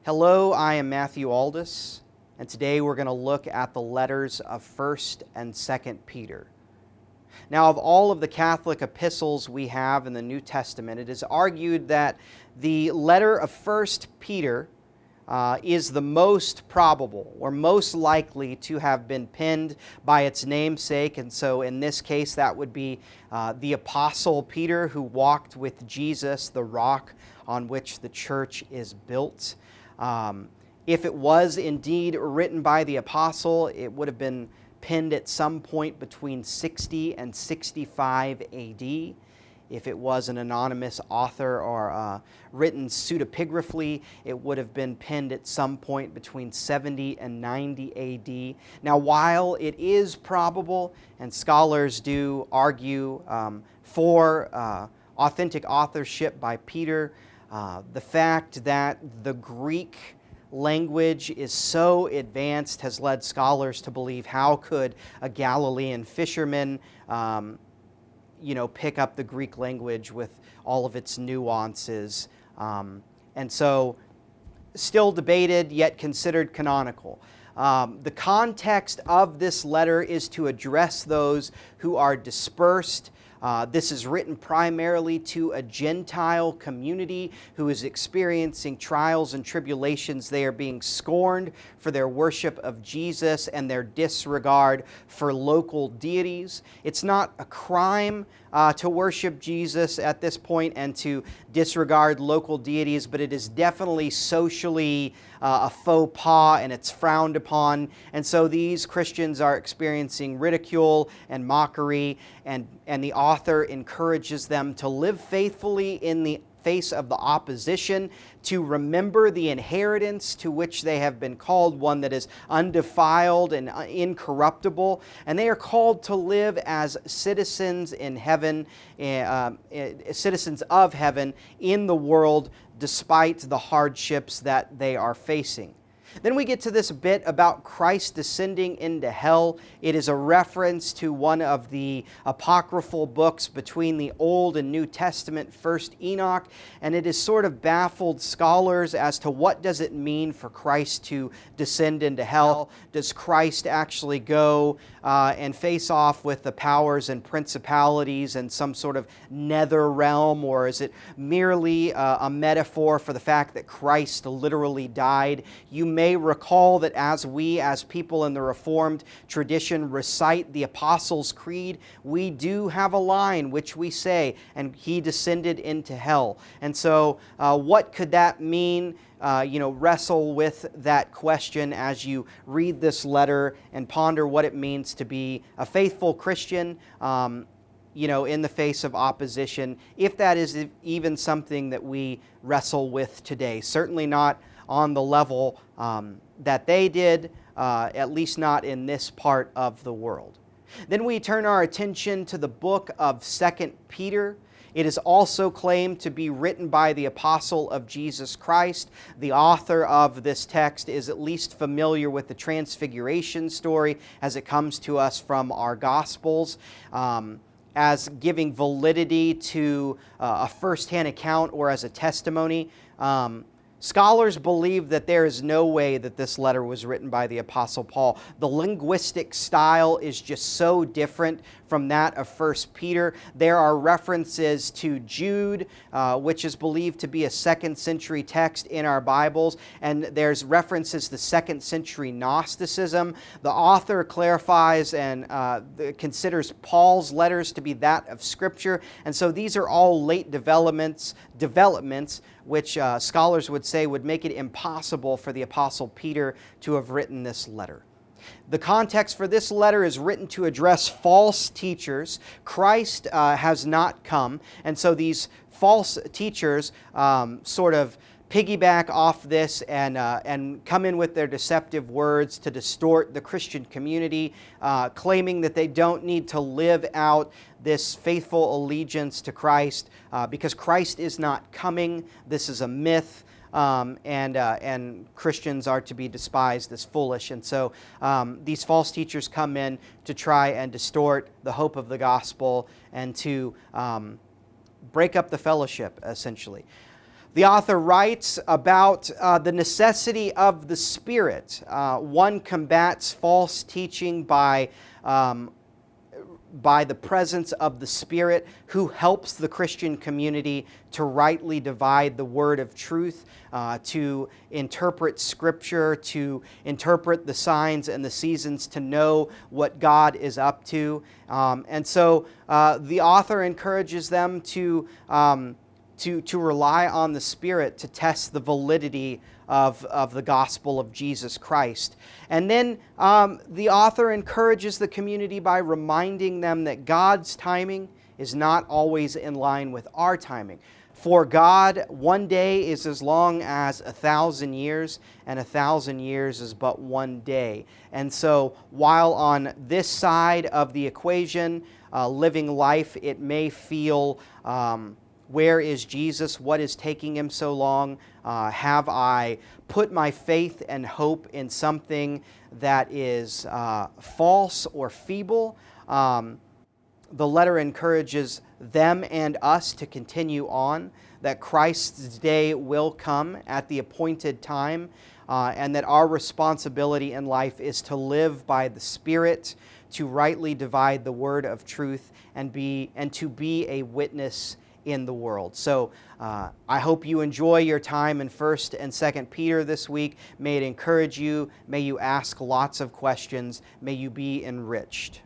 Hello, I am Matthew Aldis, and today we're going to look at the letters of 1st and 2nd Peter. Now, of all of the Catholic epistles we have in the New Testament, it is argued that the letter of 1st Peter is the most probable or most likely to have been penned by its namesake, and so in this case that would be the Apostle Peter, who walked with Jesus, the rock on which the church is built. If it was indeed written by the apostle, it would have been penned at some point between 60 and 65 AD. If it was an anonymous author or written pseudepigraphically, it would have been penned at some point between 70 and 90 AD. Now, while it is probable, and scholars do argue for authentic authorship by Peter, the fact that the Greek language is so advanced has led scholars to believe, how could a Galilean fisherman pick up the Greek language with all of its nuances? And so, still debated, yet considered canonical. The context of this letter is to address those who are dispersed. This is written primarily to a Gentile community who is experiencing trials and tribulations. They are being scorned for their worship of Jesus and their disregard for local deities. It's not a crime to worship Jesus at this point and to disregard local deities, but it is definitely socially a faux pas, and it's frowned upon. And so these Christians are experiencing ridicule and mockery, and the author encourages them to live faithfully in the face of the opposition, to remember the inheritance to which they have been called, one that is undefiled and incorruptible, and they are called to live as citizens in heaven, citizens of heaven in the world, despite the hardships that they are facing. Then we get to this bit about Christ descending into hell. It is a reference to one of the apocryphal books between the Old and New Testament, 1st Enoch, and it has sort of baffled scholars as to what does it mean for Christ to descend into hell. Does Christ actually go and face off with the powers and principalities in some sort of nether realm, or is it merely a metaphor for the fact that Christ literally died? You may recall that as we, as people in the Reformed tradition, recite the Apostles' Creed, we do have a line which we say, "And he descended into hell." And so what could that mean? Wrestle with that question as you read this letter and ponder what it means to be a faithful Christian, in the face of opposition, if that is even something that we wrestle with today. Certainly not on the level that they did, at least not in this part of the world. Then we turn our attention to the book of 2nd Peter. It is also claimed to be written by the apostle of Jesus Christ. The author of this text is at least familiar with the Transfiguration story as it comes to us from our Gospels, as giving validity to a first-hand account or as a testimony. Scholars believe that there is no way that this letter was written by the Apostle Paul. The linguistic style is just so different from that of 1 Peter. There are references to Jude, which is believed to be a 2nd century text in our Bibles, and there's references to 2nd century Gnosticism. The author clarifies and considers Paul's letters to be that of Scripture, and so these are all late developments which scholars would say would make it impossible for the Apostle Peter to have written this letter. The context for this letter is written to address false teachers. Christ has not come, and so these false teachers sort of piggyback off this and come in with their deceptive words to distort the Christian community, claiming that they don't need to live out this faithful allegiance to Christ because Christ is not coming. This is a myth. And Christians are to be despised as foolish. And so these false teachers come in to try and distort the hope of the gospel and to break up the fellowship, essentially. The author writes about the necessity of the Spirit. One combats false teaching by the presence of the Spirit, who helps the Christian community to rightly divide the word of truth, to interpret Scripture, to interpret the signs and the seasons, to know what God is up to. And so the author encourages them to rely on the Spirit to test the validity of the gospel of Jesus Christ. And then the author encourages the community by reminding them that God's timing is not always in line with our timing. For God, one day is as long as 1,000 years, and 1,000 years is but one day. And so while on this side of the equation, living life, it may feel, where is Jesus? What is taking him so long? Have I put my faith and hope in something that is false or feeble? The letter encourages them and us to continue on, that Christ's day will come at the appointed time, and that our responsibility in life is to live by the Spirit, to rightly divide the word of truth, and to be a witness in the world. So I hope you enjoy your time in 1st and 2nd Peter this week. May it encourage you. May you ask lots of questions. May you be enriched.